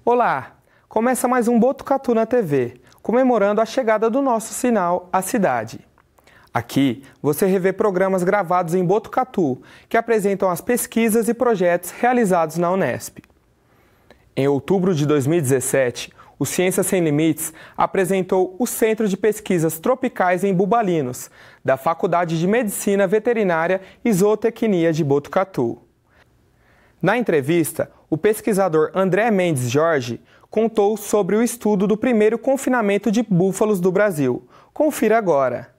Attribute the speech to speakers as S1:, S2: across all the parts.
S1: Olá! Começa mais um Botucatu na TV, comemorando a chegada do nosso sinal à cidade. Aqui você revê programas gravados em Botucatu, que apresentam as pesquisas e projetos realizados na Unesp. Em outubro de 2017, o Ciência Sem Limites apresentou o Centro de Pesquisas Tropicais em Bubalinos, da Faculdade de Medicina Veterinária e Zootecnia de Botucatu. Na entrevista, o pesquisador André Mendes Jorge contou sobre o estudo do primeiro confinamento de búfalos do Brasil. Confira agora.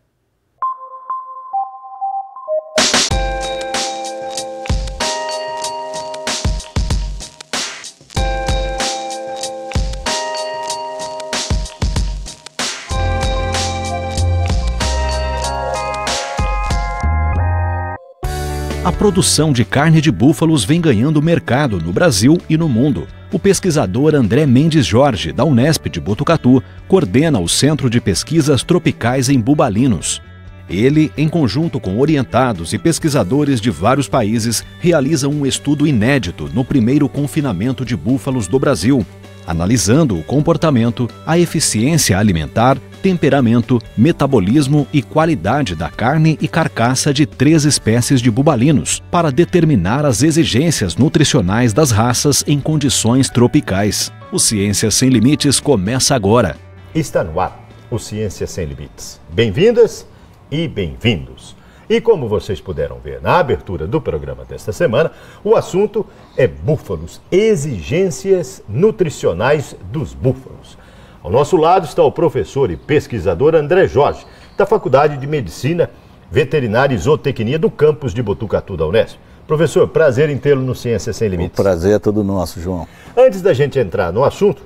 S2: A produção de carne de búfalos vem ganhando mercado no Brasil e no mundo. O pesquisador André Mendes Jorge, da Unesp de Botucatu, coordena o Centro de Pesquisas Tropicais em Bubalinos. Ele, em conjunto com orientados e pesquisadores de vários países, realiza um estudo inédito no primeiro confinamento de búfalos do Brasil, analisando o comportamento, a eficiência alimentar, temperamento, metabolismo e qualidade da carne e carcaça de 3 espécies de bubalinos, para determinar as exigências nutricionais das raças em condições tropicais. O Ciência Sem Limites começa agora.
S3: Está no ar o Ciência Sem Limites. Bem-vindas e bem-vindos. E como vocês puderam ver na abertura do programa desta semana, o assunto é búfalos, exigências nutricionais dos búfalos. Ao nosso lado está o professor e pesquisador André Jorge, da Faculdade de Medicina Veterinária e Zootecnia do campus de Botucatu da Unesp. Professor, prazer em tê-lo no Ciência Sem Limites.
S4: O prazer é todo nosso, João.
S3: Antes da gente entrar no assunto,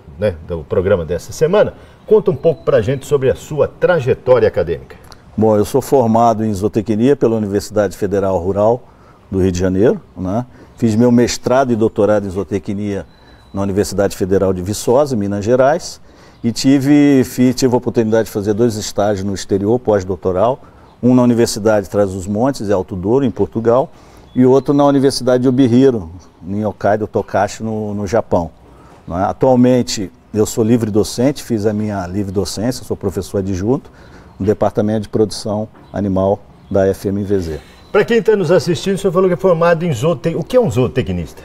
S3: do programa desta semana, conta um pouco pra gente sobre a sua trajetória acadêmica.
S4: Bom, eu sou formado em zootecnia pela Universidade Federal Rural do Rio de Janeiro, né? Fiz meu mestrado e doutorado em zootecnia na Universidade Federal de Viçosa, Minas Gerais, e tive a oportunidade de fazer 2 estágios no exterior, pós-doutoral, um na Universidade Trás-os-Montes, em Alto Douro, em Portugal, e outro na Universidade de Obihiro, em Hokkaido, Tokachi, no Japão. Né? Atualmente, eu sou livre docente, fiz a minha livre docência, sou professor adjunto, no Departamento de Produção Animal da FMVZ.
S3: Para quem está nos assistindo, o senhor falou que é formado em zootecnia. O que é um zootecnista?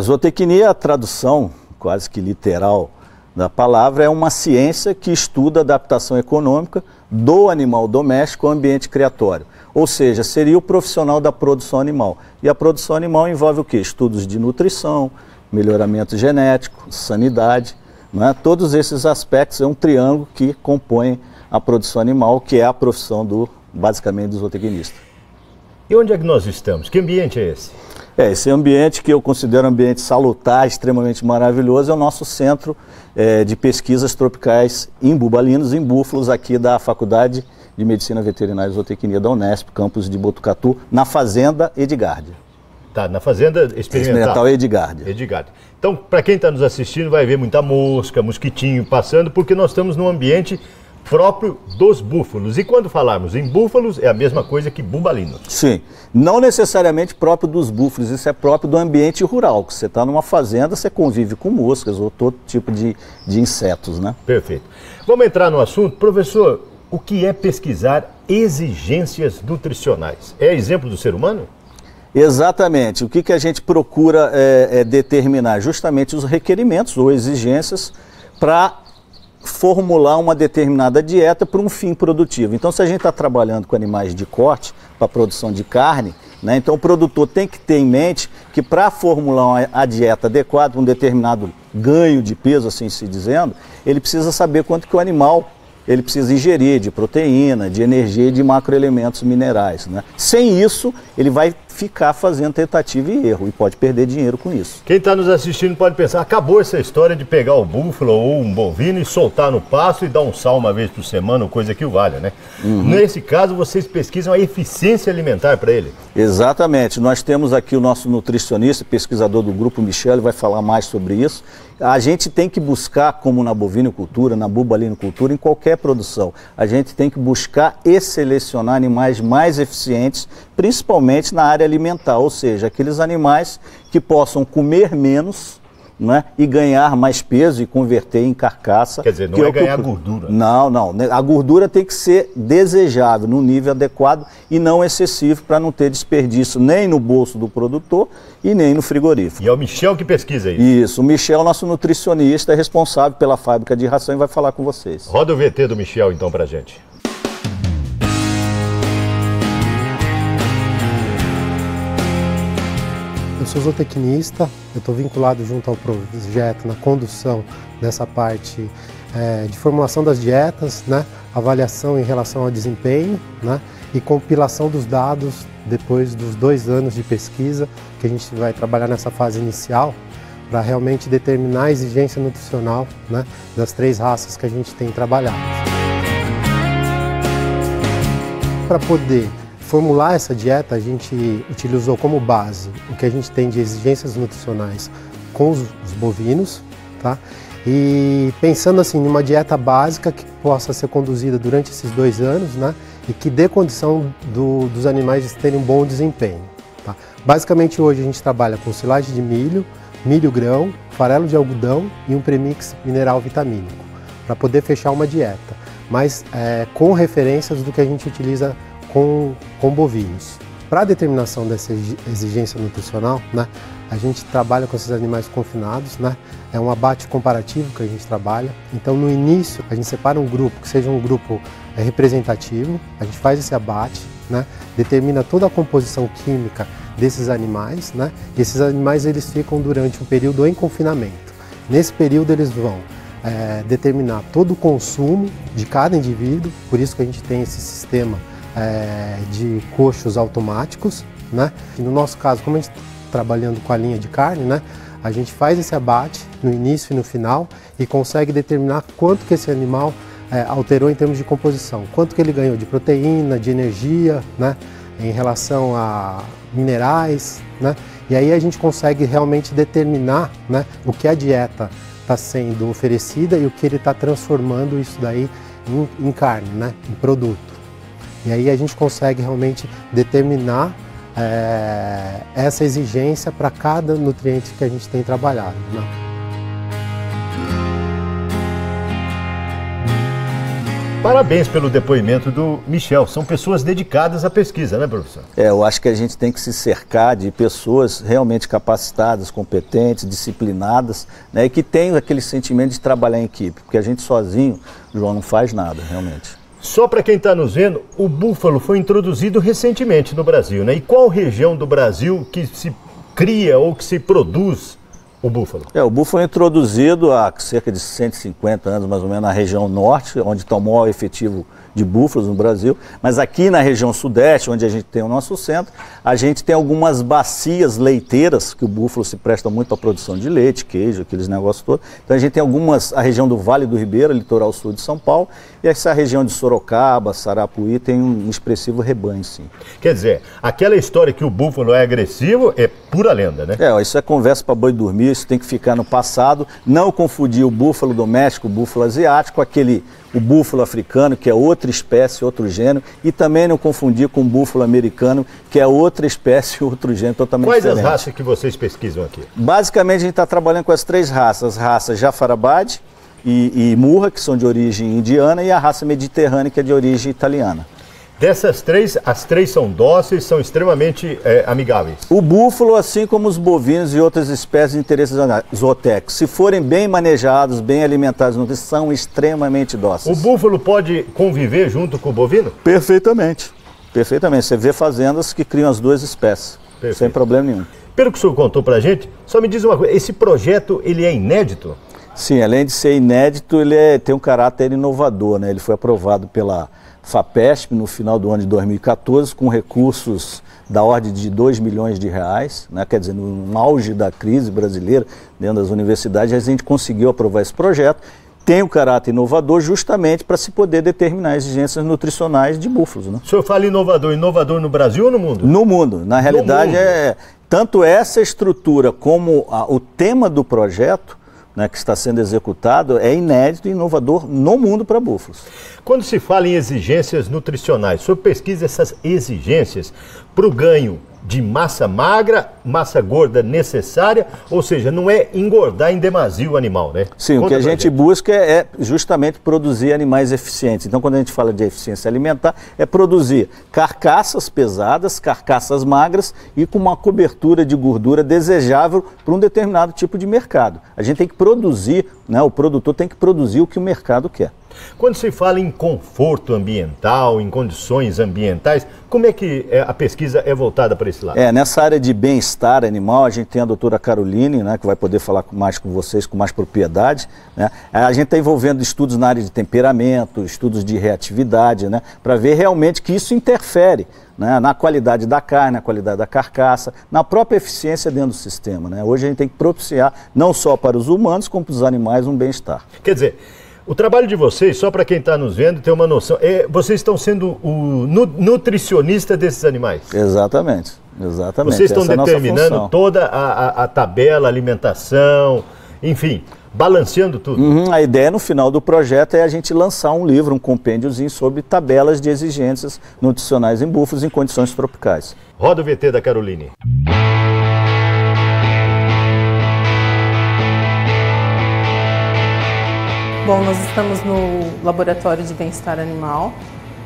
S4: Zootecnia, a tradução quase que literal da palavra, é uma ciência que estuda a adaptação econômica do animal doméstico ao ambiente criatório. Ou seja, seria o profissional da produção animal. E a produção animal envolve o quê? Estudos de nutrição, melhoramento genético, sanidade, não é? Todos esses aspectos é um triângulo que compõe a produção animal, que é a profissão basicamente do zootecnista.
S3: E onde é que nós estamos? Que ambiente é esse?
S4: Esse ambiente que eu considero um ambiente salutar, extremamente maravilhoso, é o nosso centro de pesquisas tropicais em bubalinos, em búfalos, aqui da Faculdade de Medicina Veterinária e Zootecnia da Unesp, campus de Botucatu, na Fazenda Edgardia.
S3: Tá, na Fazenda Experimental
S4: Edgardia.
S3: Então, para quem está nos assistindo, vai ver muita mosca, mosquitinho passando, porque nós estamos num ambiente próprio dos búfalos. E quando falarmos em búfalos, é a mesma coisa que bubalinos.
S4: Sim, não necessariamente próprio dos búfalos, isso é próprio do ambiente rural, que você está numa fazenda, você convive com moscas ou todo tipo de insetos, né?
S3: Perfeito. Vamos entrar no assunto. Professor, o que é pesquisar exigências nutricionais? É exemplo do ser humano?
S4: Exatamente. O que a gente procura determinar? Justamente os requerimentos ou exigências para formular uma determinada dieta para um fim produtivo. Então, se a gente está trabalhando com animais de corte para a produção de carne, né, então o produtor tem que ter em mente que para formular a dieta adequada para um determinado ganho de peso, assim se dizendo, ele precisa saber quanto que o animal ele precisa ingerir de proteína, de energia e de macroelementos minerais, né? Sem isso, ele vai ficar fazendo tentativa e erro e pode perder dinheiro com isso.
S3: Quem está nos assistindo pode pensar, acabou essa história de pegar o búfalo ou um bovino e soltar no pasto e dar um sal uma vez por semana, ou coisa que o valha, né? Nesse caso, vocês pesquisam a eficiência alimentar para ele?
S4: Exatamente. Nós temos aqui o nosso nutricionista, pesquisador do Grupo Michele, vai falar mais sobre isso. A gente tem que buscar, como na bovinocultura, na bubalinocultura, em qualquer produção, a gente tem que buscar e selecionar animais mais eficientes, principalmente na área alimentar, ou seja, aqueles animais que possam comer menos né, e ganhar mais peso e converter em carcaça.
S3: Quer dizer, não é ganhar gordura.
S4: Não, não. A gordura tem que ser desejável, no nível adequado e não excessivo, para não ter desperdício nem no bolso do produtor e nem no frigorífico.
S3: E é o Michel que pesquisa isso?
S4: Isso. O Michel, nosso nutricionista, é responsável pela fábrica de ração e vai falar com vocês.
S3: Roda o VT do Michel, então, pra gente.
S5: Eu sou zootecnista, eu estou vinculado junto ao projeto na condução dessa parte de formulação das dietas, né, avaliação em relação ao desempenho, né, e compilação dos dados depois dos 2 anos de pesquisa, que a gente vai trabalhar nessa fase inicial para realmente determinar a exigência nutricional, né, das 3 raças que a gente tem trabalhado. Para poder formular essa dieta, a gente utilizou como base o que a gente tem de exigências nutricionais com os bovinos, tá? E pensando assim, numa dieta básica que possa ser conduzida durante esses 2 anos, né? E que dê condição dos animais terem um bom desempenho, tá? Basicamente hoje a gente trabalha com silagem de milho, milho grão, farelo de algodão e um premix mineral vitamínico, para poder fechar uma dieta, mas com referências do que a gente utiliza com bovinos. Para a determinação dessa exigência nutricional, né, a gente trabalha com esses animais confinados, né, é um abate comparativo que a gente trabalha. Então, no início, a gente separa um grupo que seja um grupo representativo, a gente faz esse abate, né, determina toda a composição química desses animais, né, e esses animais eles ficam durante um período em confinamento. Nesse período, eles vão determinar todo o consumo de cada indivíduo, por isso que a gente tem esse sistema de coxos automáticos, né? E no nosso caso, como a gente está trabalhando com a linha de carne, né? A gente faz esse abate no início e no final e consegue determinar quanto que esse animal alterou em termos de composição, quanto que ele ganhou de proteína, de energia, né? Em relação a minerais, né? E aí a gente consegue realmente determinar, né, o que a dieta está sendo oferecida e o que ele está transformando isso daí em carne, né? Em produto. E aí a gente consegue realmente determinar essa exigência para cada nutriente que a gente tem trabalhado, né?
S3: Parabéns pelo depoimento do Michel. São pessoas dedicadas à pesquisa, né, professor?
S4: Eu acho que a gente tem que se cercar de pessoas realmente capacitadas, competentes, disciplinadas, né, e que tenham aquele sentimento de trabalhar em equipe, porque a gente sozinho, João, não faz nada, realmente.
S3: Só para quem está nos vendo, o búfalo foi introduzido recentemente no Brasil, né? E qual região do Brasil que se cria ou que se produz o búfalo?
S4: O búfalo é introduzido há cerca de 150 anos, mais ou menos, na região norte, onde está o maior efetivo de búfalos no Brasil, mas aqui na região sudeste, onde a gente tem o nosso centro, a gente tem algumas bacias leiteiras, que o búfalo se presta muito para a produção de leite, queijo, aqueles negócios todos. Então a gente tem a região do Vale do Ribeira, litoral sul de São Paulo, e essa região de Sorocaba, Sarapuí, tem um expressivo rebanho, sim.
S3: Quer dizer, aquela história que o búfalo é agressivo é pura lenda, né?
S4: Isso é conversa para boi dormir, isso tem que ficar no passado, não confundir o búfalo doméstico, o búfalo asiático, o búfalo africano, que é outra espécie, outro gênero, e também não confundir com o búfalo americano, que é outra espécie, outro gênero totalmente diferente.
S3: Quais as raças que vocês pesquisam aqui?
S4: Basicamente, a gente está trabalhando com as 3 raças, as raças Jafarabad e Murra, que são de origem indiana, e a raça mediterrânea, que é de origem italiana.
S3: Dessas 3, as 3 são dóceis, são extremamente amigáveis.
S4: O búfalo, assim como os bovinos e outras espécies de interesses zootécnicos, se forem bem manejados, bem alimentados, são extremamente dóceis.
S3: O búfalo pode conviver junto com o bovino?
S4: Perfeitamente. Perfeitamente. Você vê fazendas que criam as 2 espécies, sem problema nenhum.
S3: Pelo que o senhor contou pra gente, só me diz uma coisa, esse projeto, ele é inédito?
S4: Sim, além de ser inédito, ele tem um caráter inovador, né? Ele foi aprovado pela FAPESP no final do ano de 2014, com recursos da ordem de 2 milhões de reais, né? Quer dizer, no auge da crise brasileira, dentro das universidades, a gente conseguiu aprovar esse projeto. Tem um caráter inovador justamente para se poder determinar exigências nutricionais de búfalos, né?
S3: O senhor fala inovador no Brasil ou no mundo?
S4: No mundo. Na realidade, tanto essa estrutura como o tema do projeto, né, que está sendo executado, é inédito e inovador no mundo para búfalos.
S3: Quando se fala em exigências nutricionais, o senhor pesquisa essas exigências para o ganho de massa magra, massa gorda necessária, ou seja, não é engordar em demasia o animal, né?
S4: Sim, o que a gente busca é justamente produzir animais eficientes. Então, quando a gente fala de eficiência alimentar, é produzir carcaças pesadas, carcaças magras e com uma cobertura de gordura desejável para um determinado tipo de mercado. A gente tem que produzir, né, o produtor tem que produzir o que o mercado quer.
S3: Quando se fala em conforto ambiental, em condições ambientais, como é que a pesquisa é voltada para esse lado?
S4: Nessa área de bem-estar animal, a gente tem a doutora Caroline, né, que vai poder falar mais com vocês, com mais propriedade, né? A gente está envolvendo estudos na área de temperamento, estudos de reatividade, né, para ver realmente que isso interfere, né, na qualidade da carne, na qualidade da carcaça, na própria eficiência dentro do sistema, né? Hoje a gente tem que propiciar, não só para os humanos, como para os animais, um bem-estar.
S3: Quer dizer, o trabalho de vocês, só para quem está nos vendo ter uma noção, vocês estão sendo o nutricionista desses animais.
S4: Exatamente, exatamente.
S3: Vocês estão determinando toda a tabela, a alimentação, enfim, balanceando tudo.
S4: A ideia no final do projeto é a gente lançar um livro, um compêndiozinho sobre tabelas de exigências nutricionais em búfalos em condições tropicais.
S3: Roda o VT da Caroline.
S6: Bom, nós estamos no Laboratório de Bem-Estar Animal,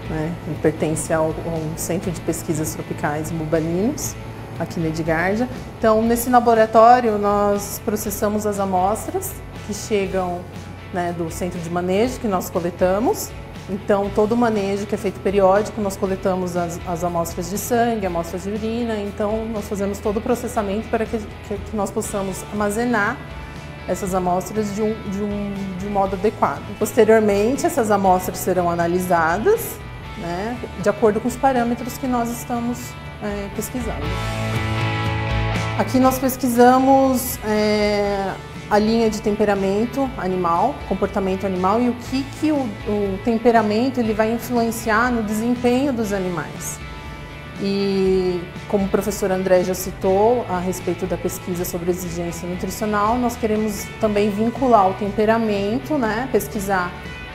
S6: né? Ele pertence ao Centro de Pesquisas Tropicais Bubalinos, aqui na Edgarja. Então, nesse laboratório, nós processamos as amostras que chegam, né, do centro de manejo que nós coletamos. Então, todo o manejo que é feito periódico, nós coletamos as amostras de sangue, amostras de urina. Então, nós fazemos todo o processamento para que nós possamos armazenar essas amostras de um modo adequado. Posteriormente, essas amostras serão analisadas, né, de acordo com os parâmetros que nós estamos pesquisando. Aqui nós pesquisamos a linha de temperamento animal, comportamento animal e o que o temperamento ele vai influenciar no desempenho dos animais. E como o professor André já citou a respeito da pesquisa sobre exigência nutricional, nós queremos também vincular o temperamento, né, pesquisar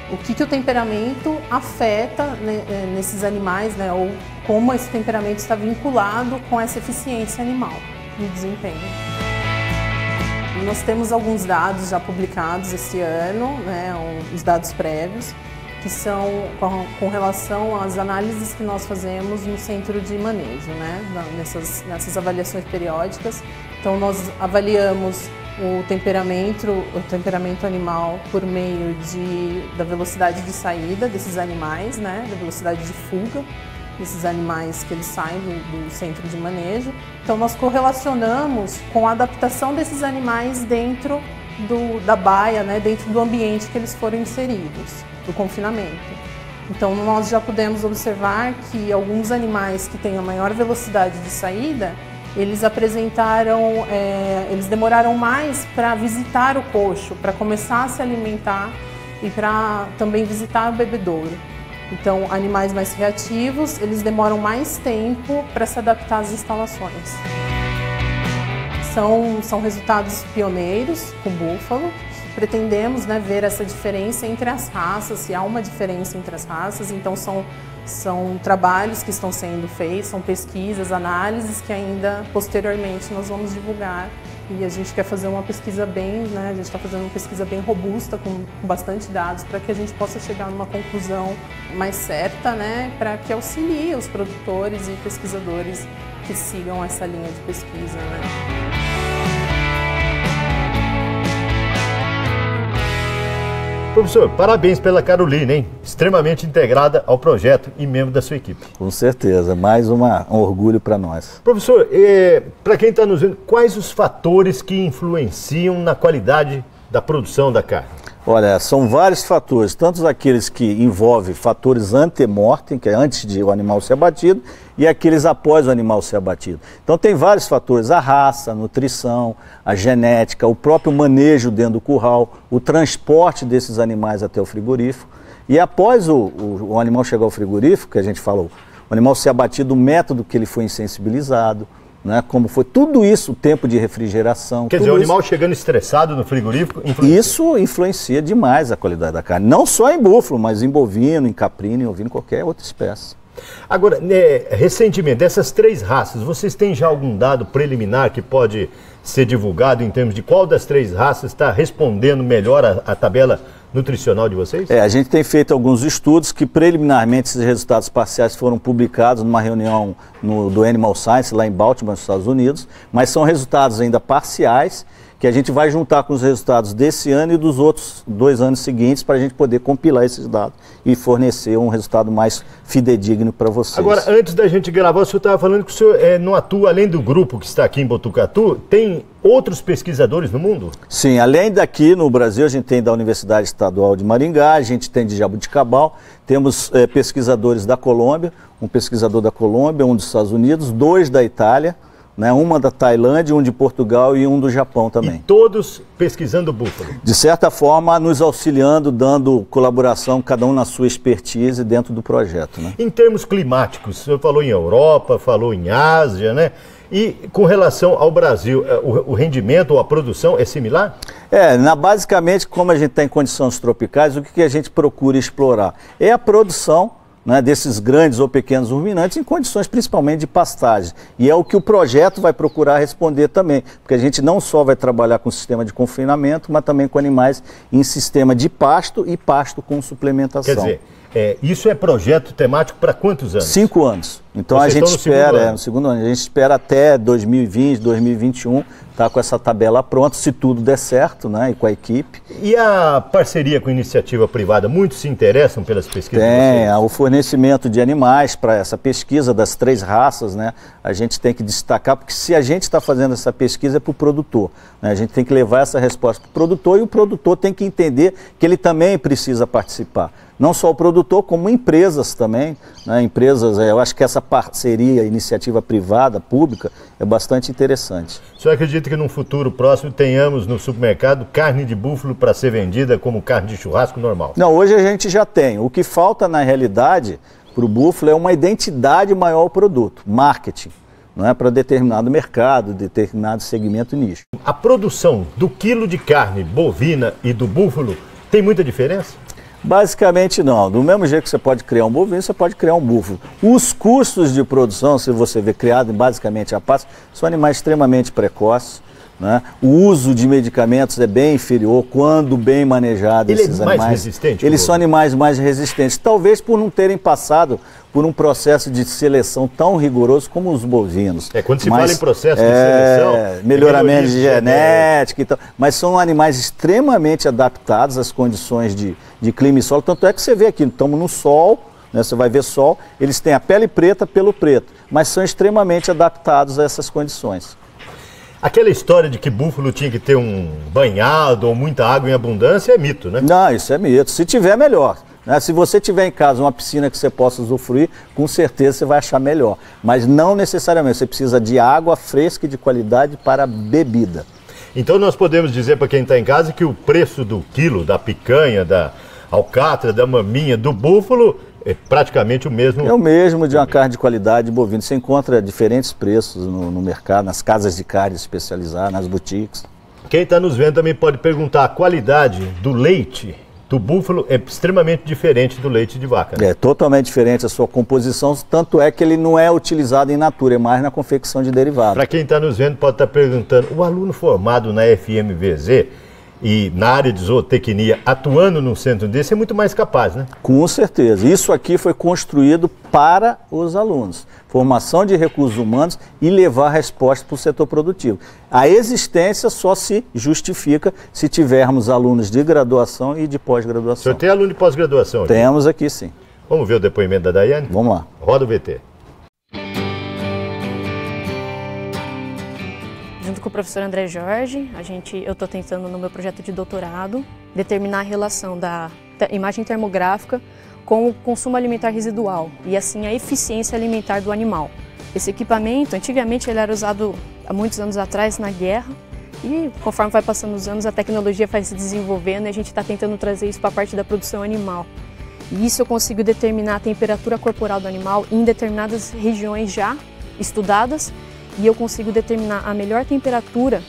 S6: o que o temperamento afeta, né, nesses animais, né, ou como esse temperamento está vinculado com essa eficiência animal no desempenho. Nós temos alguns dados já publicados esse ano, né, os dados prévios, que são com relação às análises que nós fazemos no centro de manejo, né? Nessas avaliações periódicas. Então, nós avaliamos o temperamento animal por meio da velocidade de saída desses animais, né? Da velocidade de fuga desses animais que eles saem do centro de manejo. Então, nós correlacionamos com a adaptação desses animais dentro da baia, né? Dentro do ambiente que eles foram inseridos, do confinamento. Então, nós já pudemos observar que alguns animais que têm a maior velocidade de saída, eles demoraram mais para visitar o coxo, para começar a se alimentar e para também visitar o bebedouro. Então, animais mais reativos, eles demoram mais tempo para se adaptar às instalações. São resultados pioneiros com búfalo. Pretendemos, né, ver essa diferença entre as raças, se há uma diferença entre as raças. Então, são trabalhos que estão sendo feitos, são pesquisas, análises que ainda posteriormente nós vamos divulgar. E a gente quer fazer uma pesquisa a gente está fazendo uma pesquisa bem robusta, com bastante dados, para que a gente possa chegar numa conclusão mais certa, né, para que auxilie os produtores e pesquisadores que sigam essa linha de pesquisa, né.
S3: Professor, parabéns pela Caroline, hein? Extremamente integrada ao projeto e membro da sua equipe.
S4: Com certeza, mais um orgulho para nós.
S3: Professor, para quem está nos vendo, quais os fatores que influenciam na qualidade da produção da carne?
S4: Olha, são vários fatores, tanto aqueles que envolvem fatores ante-mortem, que é antes de o animal ser abatido, e aqueles após o animal ser abatido. Então tem vários fatores, a raça, a nutrição, a genética, o próprio manejo dentro do curral, o transporte desses animais até o frigorífico. E após o animal chegar ao frigorífico, que a gente falou, o animal ser abatido, o método que ele foi insensibilizado, né, como foi tudo isso, o tempo de refrigeração.
S3: Quer dizer, o animal chegando estressado no frigorífico influencia.
S4: Isso influencia demais a qualidade da carne. Não só em búfalo, mas em bovino, em caprino, em ovino, qualquer outra espécie.
S3: Agora, recentemente, dessas 3 raças, vocês têm já algum dado preliminar que pode ser divulgado em termos de qual das 3 raças está respondendo melhor a tabela nutricional de vocês?
S4: A gente tem feito alguns estudos que preliminarmente esses resultados parciais foram publicados numa reunião do Animal Science lá em Baltimore, nos Estados Unidos, mas são resultados ainda parciais que a gente vai juntar com os resultados desse ano e dos outros 2 anos seguintes para a gente poder compilar esses dados e fornecer um resultado mais fidedigno para vocês.
S3: Agora, antes da gente gravar, o senhor estava falando que o senhor não atua, além do grupo que está aqui em Botucatu, tem outros pesquisadores no mundo?
S4: Sim, além daqui no Brasil, a gente tem da Universidade Estadual de Maringá, a gente tem de Jabuticabal, temos pesquisadores da Colômbia, um pesquisador da Colômbia, um dos Estados Unidos, 2 da Itália, uma da Tailândia, um de Portugal e um do Japão também.
S3: E todos pesquisando búfalo?
S4: De certa forma, nos auxiliando, dando colaboração, cada um na sua expertise dentro do projeto.
S3: Em termos climáticos, o senhor falou em Europa, falou em Ásia, né? E com relação ao Brasil, o rendimento ou a produção é similar?
S4: Basicamente, como a gente está em condições tropicais, o que a gente procura explorar? É a produção desses grandes ou pequenos ruminantes em condições principalmente de pastagem. E é o que o projeto vai procurar responder também, porque a gente não só vai trabalhar com sistema de confinamento, mas também com animais em sistema de pasto e pasto com suplementação.
S3: Quer dizer, isso é projeto temático para quantos anos?
S4: 5 anos. Então a gente espera, no segundo ano, a gente espera até 2020, 2021, estar com essa tabela pronta, se tudo der certo, e com a equipe.
S3: E a parceria com a iniciativa privada, muitos se interessam pelas pesquisas?
S4: O fornecimento de animais para essa pesquisa das 3 raças, a gente tem que destacar, porque se a gente está fazendo essa pesquisa é para o produtor, a gente tem que levar essa resposta para o produtor e o produtor tem que entender que ele também precisa participar. Não só o produtor, como empresas também, empresas, eu acho que essa parceria, iniciativa privada, pública, é bastante interessante.
S3: O senhor acredita que num futuro próximo tenhamos no supermercado carne de búfalo para ser vendida como carne de churrasco normal?
S4: Não, hoje a gente já tem. O que falta na realidade para o búfalo é uma identidade maior ao produto, marketing, para determinado mercado, determinado segmento nicho.
S3: A produção do quilo de carne bovina e do búfalo tem muita diferença?
S4: Basicamente não. Do mesmo jeito que você pode criar um bovino, você pode criar um búfalo. Os custos de produção, se você vê criado basicamente a pasto, são animais extremamente precoces. O uso de medicamentos é bem inferior quando bem manejado. Esses animais, mais resistente? Eles são animais mais resistentes, talvez por não terem passado por um processo de seleção tão rigoroso como os bovinos.
S3: Quando se fala em processo de seleção...
S4: melhoramento de genética e tal. Mas são animais extremamente adaptados às condições de clima e solo. Tanto é que você vê aqui, estamos no sol, você vai ver sol, eles têm a pele preta, pelo preto, mas são extremamente adaptados a essas condições.
S3: Aquela história de que búfalo tinha que ter um banhado ou muita água em abundância é mito, né?
S4: Não, isso é mito. Se tiver, melhor. Se você tiver em casa uma piscina que você possa usufruir, com certeza você vai achar melhor. Mas não necessariamente, você precisa de água fresca e de qualidade para bebida.
S3: Então nós podemos dizer para quem está em casa que o preço do quilo da picanha, da alcatra, da maminha, do búfalo é praticamente o mesmo?
S4: É o mesmo de uma carne de qualidade bovina. Você encontra diferentes preços no mercado, nas casas de carne especializadas, nas boutiques.
S3: Quem está nos vendo também pode perguntar, a qualidade do leite do búfalo é extremamente diferente do leite de vaca, né?
S4: É totalmente diferente a sua composição, tanto é que ele não é utilizado in natura, é mais na confecção de derivados.
S3: Para quem está nos vendo pode estar perguntando, o aluno formado na FMVZ e na área de zootecnia, atuando num centro desse, é muito mais capaz, né?
S4: Com certeza. Isso aqui foi construído para os alunos. Formação de recursos humanos e levar resposta para o setor produtivo. A existência só se justifica se tivermos alunos de graduação e de pós-graduação.
S3: O senhor tem aluno de pós-graduação aqui?
S4: Temos aqui, sim.
S3: Vamos ver o depoimento da Daiane?
S4: Vamos lá.
S3: Roda o VT.
S7: Junto com o professor André Jorge, eu estou tentando no meu projeto de doutorado determinar a relação da imagem termográfica com o consumo alimentar residual e assim a eficiência alimentar do animal. Esse equipamento, antigamente ele era usado há muitos anos atrás na guerra e conforme vai passando os anos a tecnologia vai se desenvolvendo e a gente está tentando trazer isso para a parte da produção animal. E isso eu consigo determinar a temperatura corporal do animal em determinadas regiões já estudadas e eu consigo determinar a melhor temperatura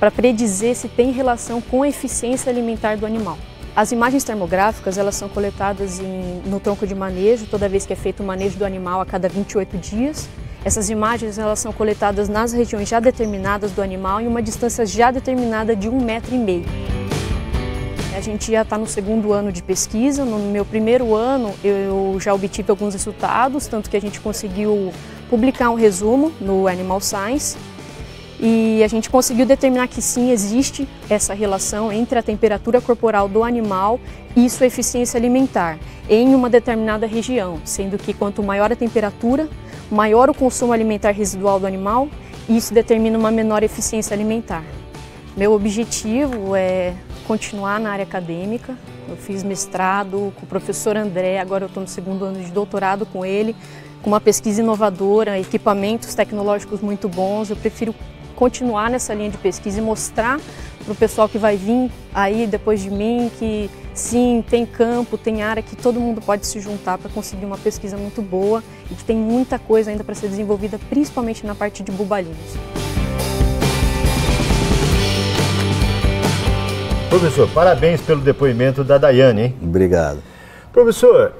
S7: para predizer se tem relação com a eficiência alimentar do animal. As imagens termográficas, elas são coletadas no tronco de manejo, toda vez que é feito o manejo do animal a cada 28 dias. Essas imagens, elas são coletadas nas regiões já determinadas do animal em uma distância já determinada de 1,5 metro. A gente já está no segundo ano de pesquisa. No meu primeiro ano, eu já obtive alguns resultados, tanto que a gente conseguiu publicar um resumo no Animal Science. E a gente conseguiu determinar que sim, existe essa relação entre a temperatura corporal do animal e sua eficiência alimentar em uma determinada região, sendo que quanto maior a temperatura, maior o consumo alimentar residual do animal, e isso determina uma menor eficiência alimentar. Meu objetivo é continuar na área acadêmica. Eu fiz mestrado com o professor André, agora eu estou no segundo ano de doutorado com ele, com uma pesquisa inovadora, equipamentos tecnológicos muito bons. Eu prefiro continuar nessa linha de pesquisa e mostrar para o pessoal que vai vir aí depois de mim que sim, tem campo, tem área que todo mundo pode se juntar para conseguir uma pesquisa muito boa e que tem muita coisa ainda para ser desenvolvida, principalmente na parte de bubalinos.
S3: Professor, parabéns pelo depoimento da Daiane, hein?
S4: Obrigado.
S3: Professor,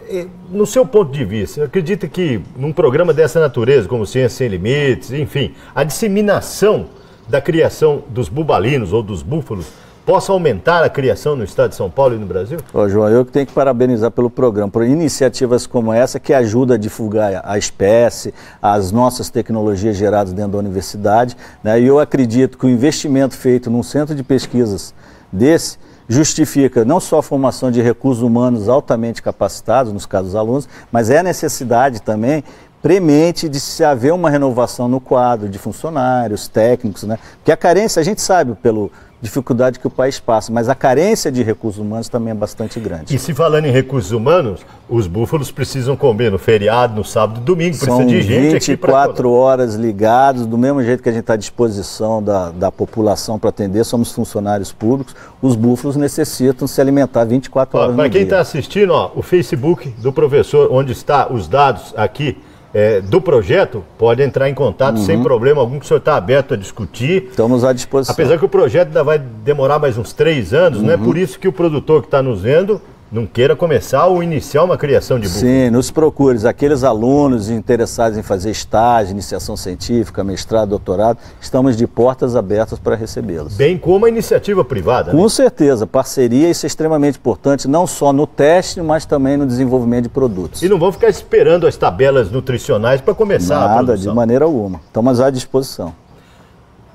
S3: no seu ponto de vista, acredita que num programa dessa natureza, como Ciência Sem Limites, enfim, a disseminação da criação dos bubalinos ou dos búfalos possa aumentar a criação no estado de São Paulo e no Brasil?
S4: Ô, João, eu que tenho que parabenizar pelo programa, por iniciativas como essa que ajudam a divulgar a espécie, as nossas tecnologias geradas dentro da universidade, né? E eu acredito que o investimento feito num centro de pesquisas desse justifica não só a formação de recursos humanos altamente capacitados, nos casos dos alunos, mas é a necessidade também premente de se haver uma renovação no quadro de funcionários, técnicos, né? Porque a carência, a gente sabe pela dificuldade que o país passa, mas a carência de recursos humanos também é bastante grande.
S3: E se falando em recursos humanos, os búfalos precisam comer no feriado, no sábado e domingo, precisa de gente aqui para
S4: 24 horas ligados, do mesmo jeito que a gente está à disposição da população para atender, somos funcionários públicos, os búfalos necessitam se alimentar 24 horas no dia.
S3: Para quem está assistindo, ó, o Facebook do professor, onde está os dados aqui, do projeto, pode entrar em contato sem problema algum, que o senhor está aberto a discutir.
S4: Estamos à disposição.
S3: Apesar que o projeto ainda vai demorar mais uns 3 anos, não é por isso que o produtor que está nos vendo não queira começar ou iniciar uma criação de búfalo.
S4: Sim, nos procure. Aqueles alunos interessados em fazer estágio, iniciação científica, mestrado, doutorado, estamos de portas abertas para recebê-los.
S3: Bem como a iniciativa privada.
S4: Com certeza, parceria, isso é extremamente importante, não só no teste, mas também no desenvolvimento de produtos.
S3: E não vão ficar esperando as tabelas nutricionais para começar a produção.
S4: Nada, de maneira alguma. Estamos à disposição.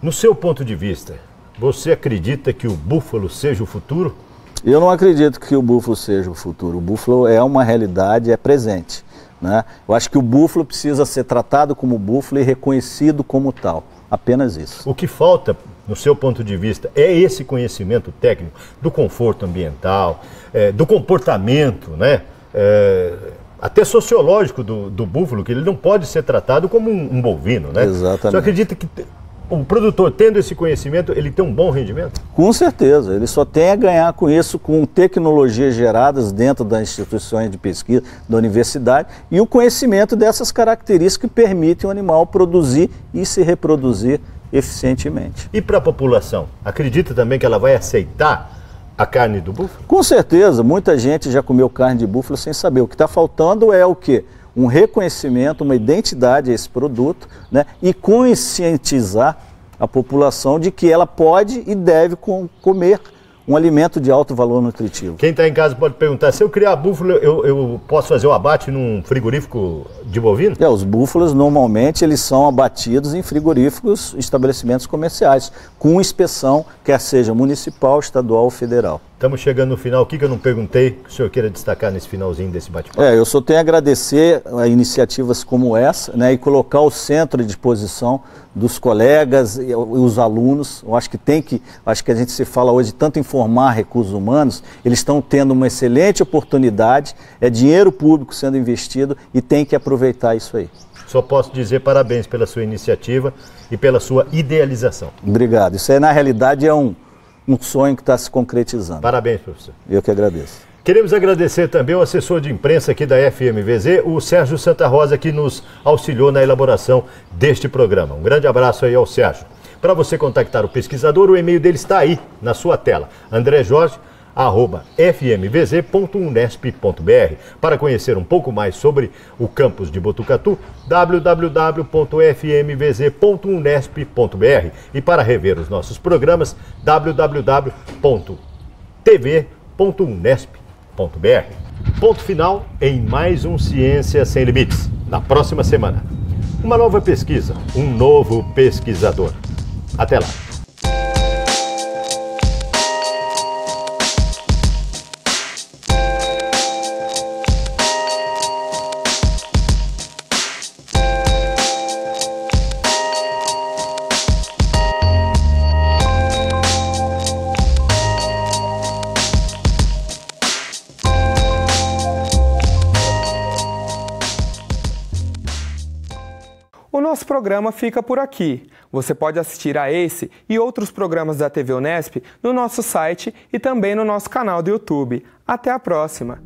S3: No seu ponto de vista, você acredita que o búfalo seja o futuro?
S4: Eu não acredito que o búfalo seja o futuro. O búfalo é uma realidade, é presente, né? Eu acho que o búfalo precisa ser tratado como búfalo e reconhecido como tal. Apenas isso.
S3: O que falta, no seu ponto de vista, é esse conhecimento técnico do conforto ambiental, do comportamento, né? Até sociológico do búfalo, que ele não pode ser tratado como um bovino, né?
S4: Exatamente.
S3: Você acredita que o produtor, tendo esse conhecimento, ele tem um bom rendimento?
S4: Com certeza, ele só tem a ganhar com isso, com tecnologias geradas dentro das instituições de pesquisa da universidade e o conhecimento dessas características que permitem o animal produzir e se reproduzir eficientemente.
S3: E para a população, acredita também que ela vai aceitar a carne do búfalo?
S4: Com certeza, muita gente já comeu carne de búfalo sem saber. O que está faltando é o quê? Um reconhecimento, uma identidade a esse produto, né? E conscientizar a população de que ela pode e deve comer um alimento de alto valor nutritivo.
S3: Quem está em casa pode perguntar, se eu criar búfalo, eu posso fazer o abate num frigorífico de bovino?
S4: Os búfalos normalmente eles são abatidos em frigoríficos, estabelecimentos comerciais, com inspeção, quer seja municipal, estadual ou federal.
S3: Estamos chegando no final. O que eu não perguntei que o senhor queira destacar nesse finalzinho desse bate-papo?
S4: Eu só tenho a agradecer a iniciativas como essa, né, e colocar o centro à disposição dos colegas e os alunos. Eu acho que acho que a gente se fala hoje tanto em formar recursos humanos, eles estão tendo uma excelente oportunidade, é dinheiro público sendo investido e tem que aproveitar isso aí.
S3: Só posso dizer parabéns pela sua iniciativa e pela sua idealização.
S4: Obrigado. Isso aí na realidade é um sonho que está se concretizando.
S3: Parabéns, professor.
S4: Eu que agradeço.
S3: Queremos agradecer também o assessor de imprensa aqui da FMVZ, o Sérgio Santa Rosa, que nos auxiliou na elaboração deste programa. Um grande abraço aí ao Sérgio. Para você contactar o pesquisador, o e-mail dele está aí na sua tela, andrejorge, fmvz.unesp.br. Para conhecer um pouco mais sobre o campus de Botucatu, www.fmvz.unesp.br. E para rever os nossos programas, www.tv.unesp.br. Ponto final em mais um Ciência Sem Limites. Na próxima semana, uma nova pesquisa, um novo pesquisador. Até lá!
S1: O nosso programa fica por aqui. Você pode assistir a esse e outros programas da TV Unesp no nosso site e também no nosso canal do YouTube. Até a próxima!